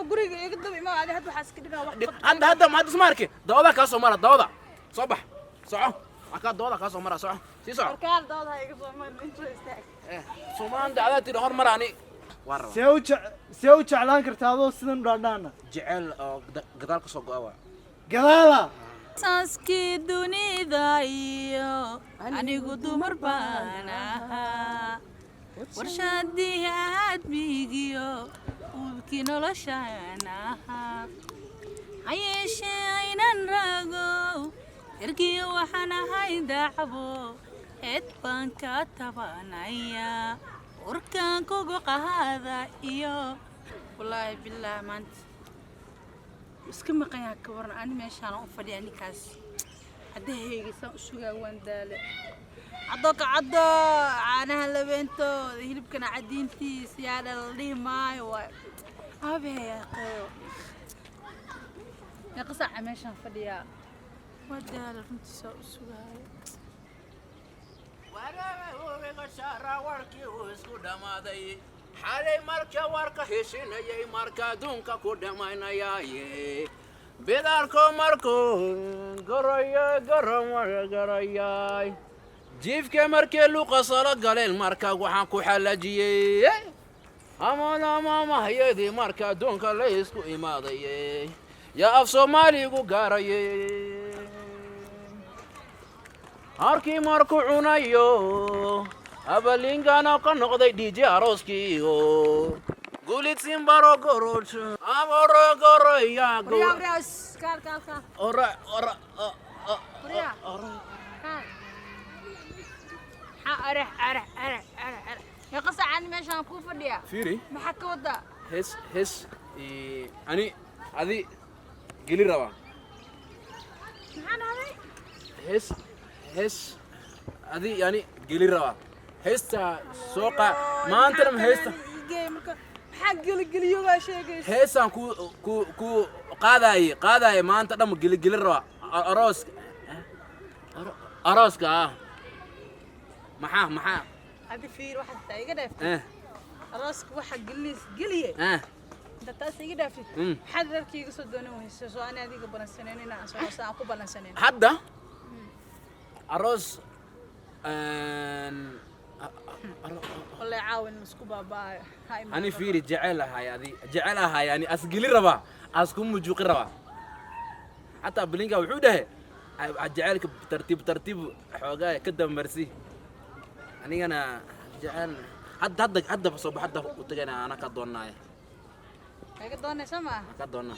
guriga iga dab ima adi hadda waxaas ka dhigaa wax hadda ma ismaarke dawada ka soo mara dawada soo bax soco aka dawada ka soo mara soco si soco markaan dawada iga soo marin inta istaag Soomaan dacada tii hormarani warra see u jeclaan kartaa adoo sidan dhaadhaana jecel oo gadaal ka soo go'aa gadaala saskii dunida iyo anigu dumar baan ahaa warshadii aadmigiyo ubkii noloshaan ahaa hayeeshee aynan rago ergiyo waxaan ahay dacbo eed baan ka tabanaya warkaan kugu qaada iyo wallaahi billah maanta iska maqayaa ka waran ani meeshaan u fadhiya ninkaas hadda heegisan u sugaa waan daale caddo ka caddo caanaha labeentooda hilibkana cadiintiisa yaa dhaldhihi maayo waay abeeya qayo meeqa saaca meeshaan fadhiyaa waa daale runtiisa u sugaayo warkii uu isku dhamaaday xalay marka warka heshinayay marka adduunka ku dhammaynayaaye bidaalko markuu garayay jiifke markii luuqa sala galeen marka waxaan ku xalajiyey amaamayadii marka adduunka la isku imaadaye yaa af soomaaligu gaarayey harkii markuu cunayo abalingana ka noqday DJ arooskiyo gulid simbaro gorocho amoro goroya Brias kal ora Bria arah ya qasaan meeshaan ku fadhiya fiiri maxaa ka wada his ani adi geli raba maxaan haday هس هذه يعني قلي روا هستا سوقا ما أنت لم هستا حق قلي يوغا شيء هستا كو قاضي ما أنت لم قلي روا أروسك محا هذه في واحد تايقة دافت أروسك واحد قلي أنت تاسيقة دافت حد كي يقصدونه هسه أنا هذيك بلنسنين أنا أسوأ أكو بلنسنين حدا أروس والله يعاون مسكو بابا هاي أنا فيري جعلها يعني أسقلي ربا أسكون مجوق ربا حتى بلينكا وحوده أجعلك بترتيب حوجاي كده مرسي أنا جعل حد بصوب حد وتجينا أنا كدوناي كدونا سما كدونا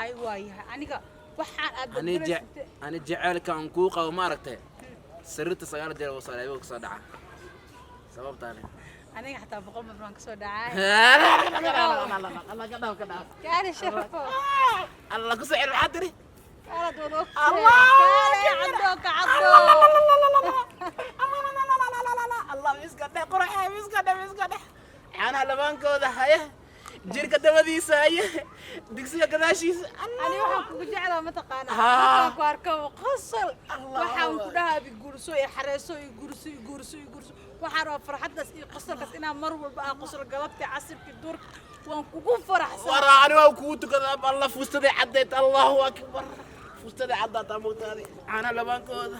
هاي واي أنا أنا جعلك أنكوقة وما ركته سرت سيارة دير وصل يبوك صدعة سبب تاني أنا حتى بقول مبروك صدعة الله كذا كان شرفه الله كسر الحدري كان دوك الله عدوك الله مسكته قرحة مسكته أنا لبانكو ده هاي جيرك دمديسة هاي دكسية كداشيس أنا waxaan kugu jeclaa ma taqaanaa waxaan ku arkaa qosol waxaan ku dhahaa bigurso ee xareeso ee gurso waxaan raba farxadaas iyo qosolkaas inaan mar walba aan qosol galabtii casirkii duurka waan kugu faraxsan waraani waa kugu tukada Allah fustaday cadeed Allahu akbar fustaday cadeed amoodadi ana labaankooda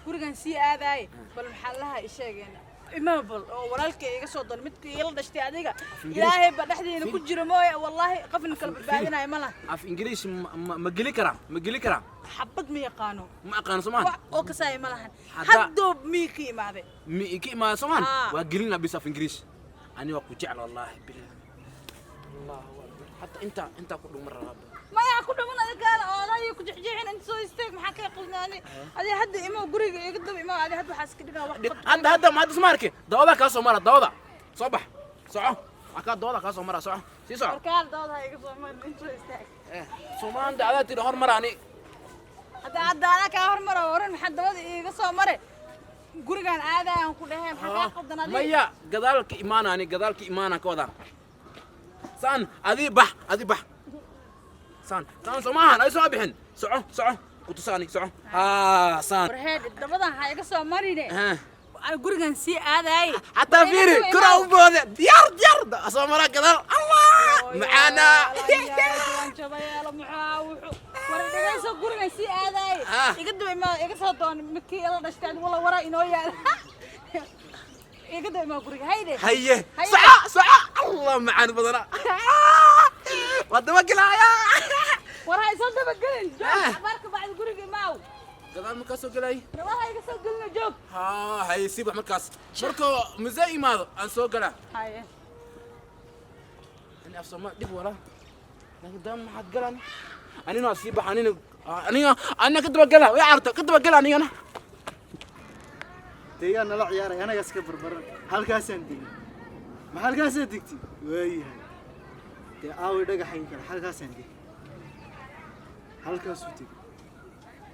gurigan sii aadaay bal maxaa laha isheegeen imaabal oo walaalkay iga soo dal midkii ila dhashtay adiga ilaahay ba dhaxdeena ku jiro mooy wallahi qafin kala badbaadinay ma laha af ingiriis ma geli kara xabad ma yaqaano Soomaan oo ka saay ma lahan haddo miiki imaade Soomaan waa gelina bis af ingiriis ani waa ku jecel wallahi billah Allahu akbar hatta inta ku dhumar rabaa ما يأكل من هذا أنا يكون جحجحين أنت سوي ستيك محاك يقولني هذه حد إما قريق يقدم إما هذه حد حاسك دنا واحد هذا ما تسمعك دوادا كاسو مرة دوادا صباح صعو أكاد دوادا كاسو مرة صعو سي صعو أركال دوادا يقدم من أنت سوي ستيك سومان دعوة تلهور مرة أني هذا أنا كهور مرة ورن حد دوادا يقصو مرة قريقان هذا ينقول لهم حاجة قدنا ما يا قدالك إيمانا أني قدالك إيمانا كودا سان أذي بح سان سمان أي سؤال بحن سعو كنت ساني سعو سان برهاد دبدا هاي قصو مرينة أنا قرقن سي هذا حتى فيري كرة وبودة ديار أصلا مرة كذا الله معانا يا معاوح ورا دغيسو قرقن سي هذا يقدم ما يقصد دون مكي يلا دشتاد والله ورا إنه يا يقدم ما قرقن هيدا ساعة الله معانا بدنا ودما قلايا ورا يصدق بقلن بارك بعد قرقن ماو قدام مكاسو قلاي والله يقصد قلنا جوب هاي سيبح مكاس مركو مزاي ماذا أنسو قلا هاي أنا أفصل ما دب ولا قدام حد قلا أنا ناسيبح أنا كنت بقلا ويا عرض كنت بقلا أنا دي أنا لا عياري أنا قاس كبر برا halkaasaan degay ma halkaasaan degtay waayahay dee aaway dhagaxayn kale halkaasaan degay halkaasuu degay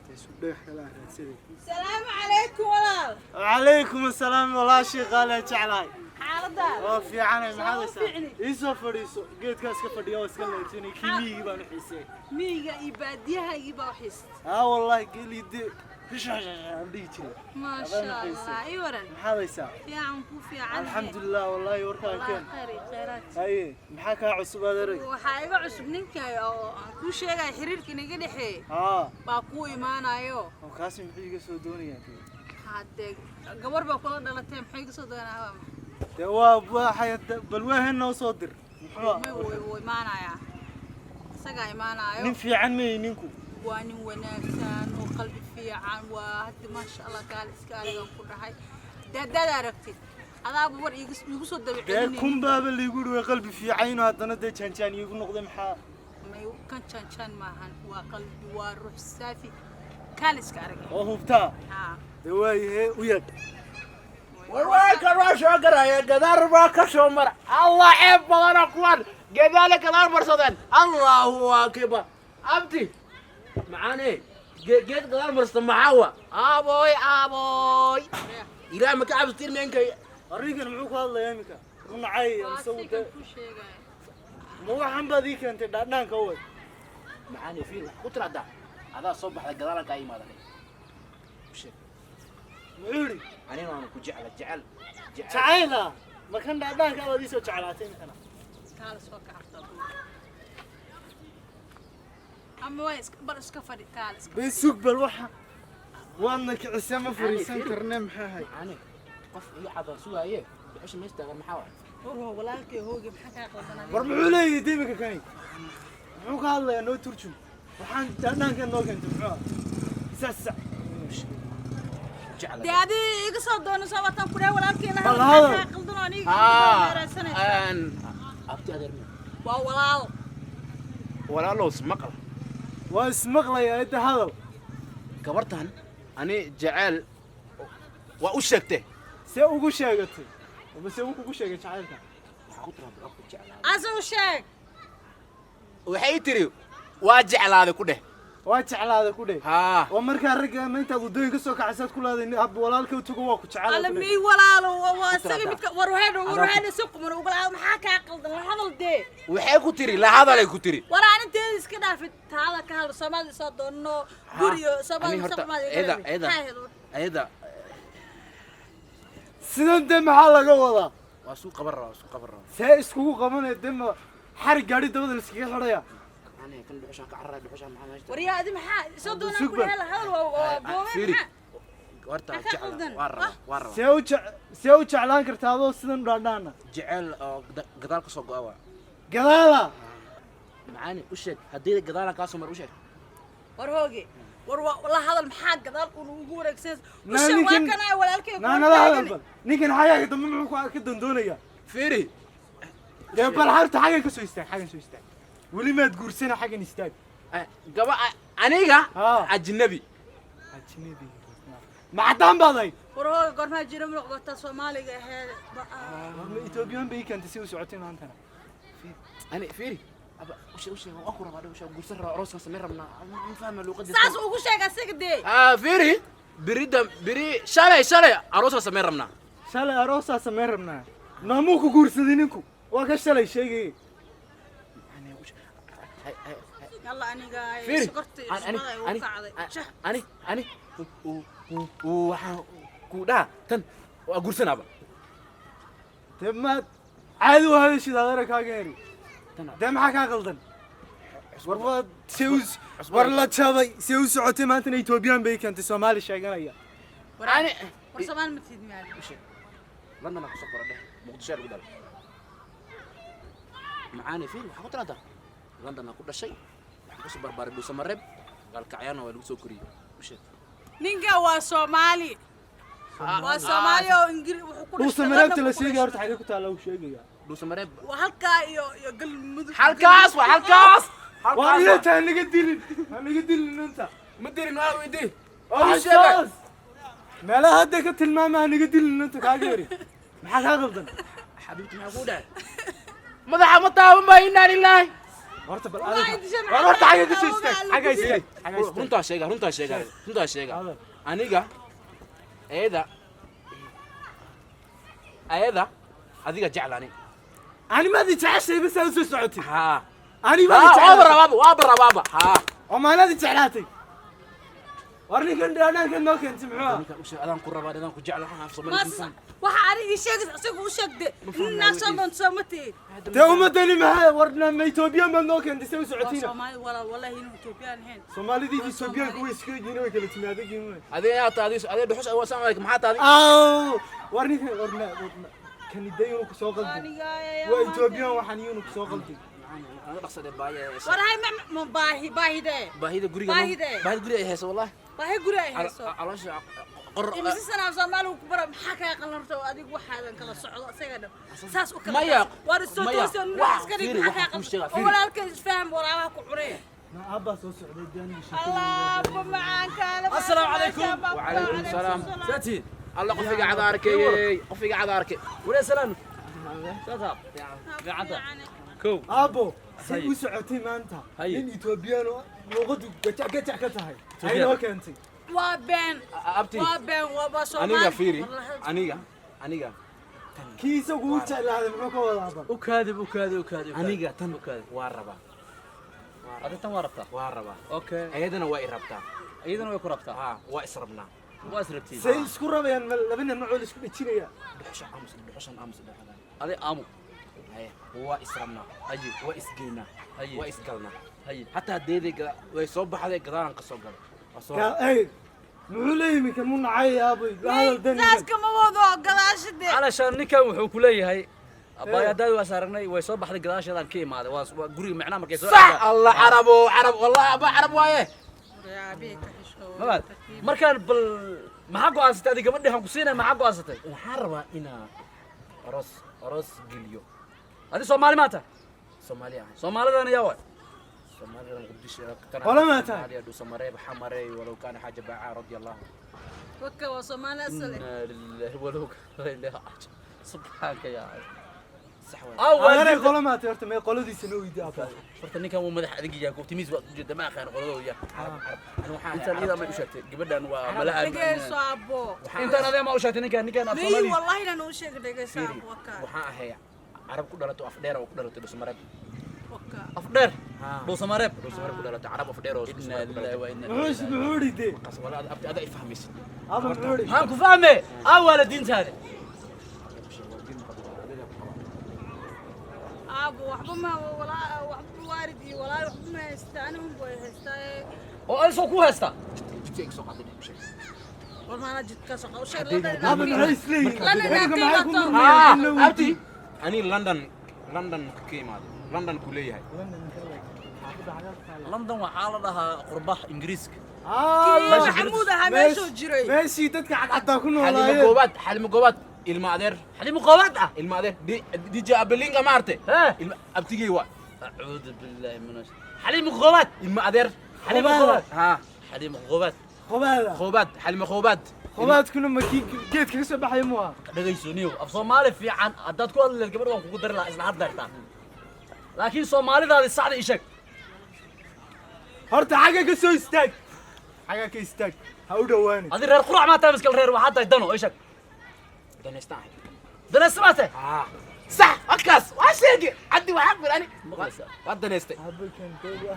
dee isu dhagax kale aan raadsaday السلام عليكم ولا وعليكم السلام والله shaqaale jeclahay xaalada oo fiicanay maxaa haysaa ii soo fadhiiso geedkaas ka fadhiyo oo iska leeysanay kiimiyigi baan u xiisay miiga iyo baadiyaha iyo baa xis wallahi gelide عندي كذا ما شاء الله اي ورن maxaa haysaa fiican ku fiican alxamdulillah wallahi warkaan keen khayraat haye maxaa kaa cusub aad arag waxaa iga cusub ninkay oo aan ku sheegay xiriirka inaga dhaxeey baa ku imaanayo oo kaasi muxuu iga soo doonayaa hadee gabar baa kula dhalatay maxay iga soo doonaa dee waxay bal waahan noo soo dir muxuu imaanaya isaga imaanayo nin fiican ma ninku waa nin wanaagsan oo qalbi fiican waa hadda ma sha Allah gaal iska aliga ku dhahay dad aragtid adaaba war igu soo dabiicin kun baaba liigu dhaway qalbi fiican haddana dee janjaan igu noqday maxaa may kan janjaan maahan waa qalbi waa ruux saafi kaal iska arag oo hubtaa dee waayahay u yad والله كان شو قرا يا قدر ما كشو مر الله عيب بدنا كوان كذلك قدر مرصدين الله اكبر ابتي معاني جيت قدر مرصد معاوة ابوي الى ما كعب ستير منك arigan muxuu ku hadlayaa imika runacay sawda ma waxan badii keentay dhaadhaanka way معاني فين قلت له هذا صبح قدرك اي ماذا muxuu أنا ما أكون جعل jacayla ma kan dhaadhaanka aad isoo jeclaatay imikana kaal soo kacabta ama way iska fadhi kaal iska beesug bal waxa waadna kicisay ma fariisan karnaa maxaa hay أنا قف يحضر سوايه بحش ما يستغل محاور هو walaalkay hooga maxaa ka qaldanaa war muxuu leeyahay deemika kani muxuu ka hadlayaa noo turjum waxaan dhaadhaanka noo keentay muxuu sax جعل دادي يقصد دون صوتان كله walaalkay la hadal qaldanaa aniga أن أبتي هذا مين walaal ولا لو سمقل waa ismaqlayaa inta hadal كبرتهن أنا جعل وأشكته see ugu sheegatay base uu kugu sheegay jacaylka asoo sheeg waxay tiri waa jeclaaday ku dheh waa jeclaada ku dheh ها oo markaa ragga inta wadooyin ka soo kacaysaad ku leedahay hab walaalka u tago waa ku jeclaada ala mi walaalo waa saga midka warheedo suuq mar ugu laa maxaa ka qaldan la hadal dee waxay ku tiri la hadalay ku tiri waraan inteed iska dhaafid taada ka hadal Soomaali soo doono guriyo Soomaali ayda sidan de maxaa laga wadaa waa suuq qabarra see iskugu qabanay dema xarig gaari dabada la iskaga xidhaya أنا كل بحشان كعرّة بحشان محمد هاشتري wariyaadi maxaa soo doona ku hela hadal waa فيري maxaa ورتا أكا جعل قلدن. ورا see u jeclaan kartaa adoo sidan dhaadhaana جعل قدالك صوق قوا gadaala معاني وشك هدي قدالك كاسمر وشك war hooge war la hadal maxaa gadaal uu ugu wareegsan Naa usha waa ninkan- kana walaalkay naana la hadal bal ninkan xagaaga dambe muxuu ka dandoonaya فيري dee bal harta xagan ka soo istaag weli maad guursana xagan istaag قبا أنيقا ها. أجنبي ajnabi ma caddaan baad ahayd war hooge gormaa jira muqdata Soomaaliga ahayd ma Ethiopian bay keentay si u socotay maantana أنا فيري أبا وش أقرب هذا وش قرص الرأس سمير ربنا ما فاهم اللي قد saas ugu sheeg asiga dee فيري بري شالي أروس سمير ربنا shalay aroosaa samayn rabnaa naamuu ku guursaday ninku waa ka shalay sheegay أنا وش yalla aniga ay فيري sokortay ismada ay u kacday أنا وحا كودا تن واقول سنابا تمت عادو هذا الشيء هذا كاغيري دم حكا غلطن وربا سيوس ورلا تشابي سيوس عتي ما انت ايتوبيان بي كانت سومالي شيغانيا يعني ورسمان متيد مال لندن انا كسقر ده مقدشة بدل معاني فين حقت لا لندن انا كل شيء بس بربر دو سمرب قال كعيانا ولا سو كوري مش نينجا waa Soomaali waa Soomaali oo Ingiriis wuxuu ku لو سمرت لا شيغا horta xagee ku taala uu sheegaya دو سمرب halka iyo galmudug halkaas waa halkaas waa inta naga dilin inta ma dirin waa weydii oo meelaha hadda ka tilmaamaha naga dilin inta kaageeri maxaa ka qaldan حبيبتي ما قودة ماذا متى ما إنا لله horta bal horta xagee ka soo istaag xagee istaag runtaa sheega aniga ayada adiga jeclani ani ma jeceshay bas aad soo socotay ha ani ma jeclaa waa ha oo maanadi jeclaatay warni kan dhaanaan kan noo keentay muxuu ninka u sheeg adaan ku rabaa adaan ku jeclaa af mas Soomaaliya waxa arigi sheegay asigu u sheegday inna soo soomati te umadani maxaa warna ma Ethiopia ma noo keentay soo socotiina Soomaali wallahi inuu Ethiopian heen Soomaalidii Ethiopia ku iska yihiin way kala timaadeen adiga yaa taadis adiga dhuxus aw saamayk maxaa taadi warni warna kan idaynu ku soo qalday waa Ethiopia waxaan yunu ku soo qalday ana dhaqsaday baaya warahay ma baahida guriga ay hayso wallahi baahi guriga ay hayso caloosha imisi sana Soomaaligu ku bara maxaa ka qalanto adigu waxaadan kala socdo asaga dhab saas u kala maya war soo toosan iska dhig maxaa ka qalanto walaalka isfahan waraabaha ku cunay ma abba soo socday jaani الله أبو معاك السلام عليكم وعليكم السلام ساتي الله قفيق عذارك قفيق عذارك ولا سلام ساتاب قعدة كو ابو سي u socotay maanta in Ethiopian luqadu gajac ka tahay ay noo keentay waa been waa Soomaali aniga fiiri aniga kiisa ugu jeclaaday muxuu ka wadaa ukaadi aniga tan waa rabaa أنت ما ربطة. waa rabaa أوكي. ayadana waa i rabtaa أيضا ما يكون ربطة. ha waa israbnaa وأسربتي. say isku rabayaan labina macul isku dhijinaya dhuxushan aamus هذا آمو. haya waa israbnaa أجي. waa isgeynaa هاي. waa isgalnaa هاي. hataa deeday way soo baxday gadaalan ka soo galay ka ay muxuu leeyahay kan mun nacay aabay hadal dan naas kama wado galaashide علشان نكان وحكولي هاي. أبايا داوي واسارني ويصوب أحد قداش هذا كيم هذا وقولي معناه ما كيسوي. صح الله عرب والله ابا عرب وايه يا بيك حشو ما مركان ما حقو أنستي هذه قبل ده هم كسينا ما حقو أنستي. waxaan rabaa inaa aroos geliyo هذه صومالي ماتا. Soomaaliya صومالي ذا نياوي. Soomaaliya qudisha ولا ماتا. Soomaaliya du samarey xamarey walaw kana haja baa radiyallahu وكا وصومالي أصلي إنا لله ولو كان إله سبحانك يا عز. saxwa ana أول qolo ma taarta may qoladiisa noo weydiin abba horta ninkan uu madax adag yahay optimism waa jida ma aqaan qoladooda yaa أنت إذا ما يشتي gabadhan waa malaha دقيسو أبو أنت أنا ما وشتي نكان لي أصومالي. والله أنا نوشك دقيسو أبو وكا waxaan ahay arab ku dhalato af dheer oo ku dhalato dhusamareb وكا أفضل. لو سمارب. dhusamareb ku dhalato arab af dheer oo إنا لله وإنا muxuu إليه. muxuu dhigay qas wala abti ada ifahmaysid abba muxuu dhigay هانكو فاهمة. أول دين هذا. أبو وحبما ولا وحب واردي ولا وحبما يستاني من بوي هستاي oo soo ku haysta jidkayga soo qaaday bishay والله أنا جد كسر أو شيء abba muxuu isleeyahay لنا aniga maxay ku نعطيك murmiyeen abti ani london ka imaaday london ku leeyahay لندن waxaa la dhahaa qurbaha ingiriiska محمود هامشو جري meeshii dadka cadcaddaa ku xalimo noolaayeen goobaad ilma adeer حليم قوات ilma adeer dj abelinga maarte ها ilma abtigay waa أعوذ بالله من الشيطان حليم قوات ilma adeer حليم قوات. قوات ha حليم قوات qobaada khoobaad xalimo khoobaad qobaadkuna ma kii geedka ka soo baxay muuha dhagaysooniyow af soomaali fiican haddaad ku hadli lahayd gabadh waan kugu dari lahaa isla hadleertaa laakiin soomaalidaadi saxda ii sheeg horta xagga ka soo istaag xagga ka istaag ha u dhawaani adi reer qurac maa tahay miskal reer waxaa tahay dano ii sheeg daneystaan danaysta maa tahay ha صح أكاس واشيء عدي وحقبل أنا وأدنى استي aabbakan dooga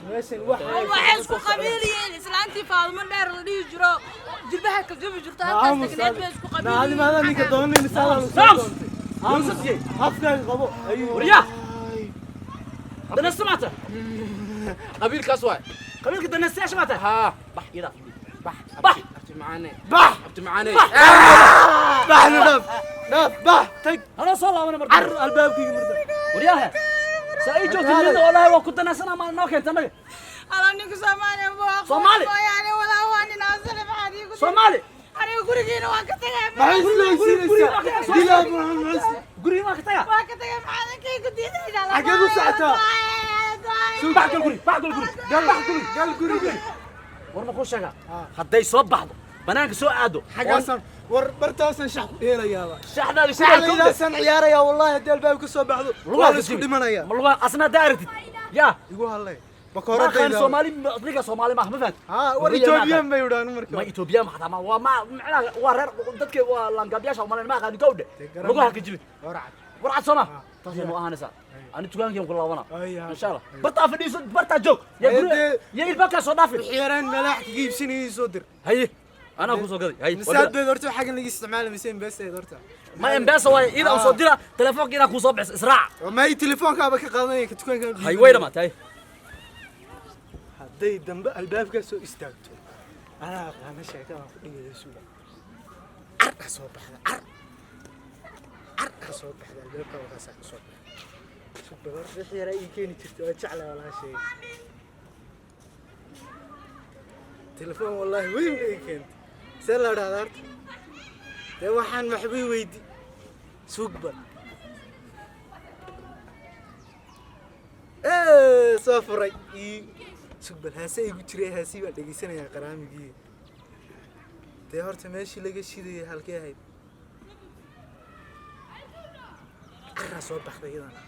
meeshan wax waxay isku qabiiliyeen islaantii Faadimo dheer la dhihi jiro jilbaha ka jabi jirto halkaas tagneed bay isku naadi qabiiliyeen maada ninka doonay misaal Amsi. afkaan qabo ayuu وريا دنا سمعته قبيل كاسواي قبيلك دنا سياش ماته ها بح يلا بح بح. أبتي معاني bax أبتي معاني bax naf bax tag انا صلى وانا مرد car albaabkayga marda ورياها ساي جوت لنا والله وكنت انا سنه ما نوك انت نغ ala ninka Soomaaliya waa Soomaali. yani wala waan inaasana maxaadi ku صومالي aniga gurigeena waan ka tagay maxay isleeysiinaysaa dilaa muhammad قري ما كتايا waan ka tagay maxaadankaygu diidayna xageed u socotaa بعد القري بعد القري gal guriga ورنا كل شيء هداي سو بخدو بنانك سو عادو xagaasan war bartaasan shax dheelayaaba شحنا لي shaxlaydaasaan ciyaaraya wallahi haddii albaab ka soo baxdo waa la isku dhimanaya والله اصلا دايرتي يا igu hadlay ما كان bakooradayda صومالي اطلق صومالي ما فهمت ها war Ethiopian bay yidhahdaan ما markaa ايتوبيا ما حدا ما معناها ورر ددك لانقابياش ما ما قاعد كوده لغو هلك جبي warcad ورعد سوما تصير واهنسا انا تقولان كم كلابنا أيها. ان شاء الله برتا فديس برتا جوك يا هدي. يا الباكا سو دافي xiyaraan malaax ka iibsanayay soo dir هي انا اكو سو قدي هي misaad beed horta xagan laga isticmaali miseen beeseed horta ما امباسا واي اذا وصل ديرا تليفونك اذا كو صبع اسرع ma ay telefoonkaaba ka qaadanaya ka dukaanka هي وين ما تاي hadday dambe albaabka soo istaagto anaa aqaana sheekada ku dhigaya suuga car ka soo baxda car ka soo baxda albaabka waxa ka soo baxda suuga wixii yara ii keeni jirtay waa jeclaa walaashay telefoon wallahi weyn ay keentay see la dhahdaa horta dee waxaan maxbay weydi suugba soo furay sugbal haase igu jiray haasii baan dhegaysanayaa qaraamigii dee horta meeshii laga shidayay halkee ahayd carraa soo baxday iyadana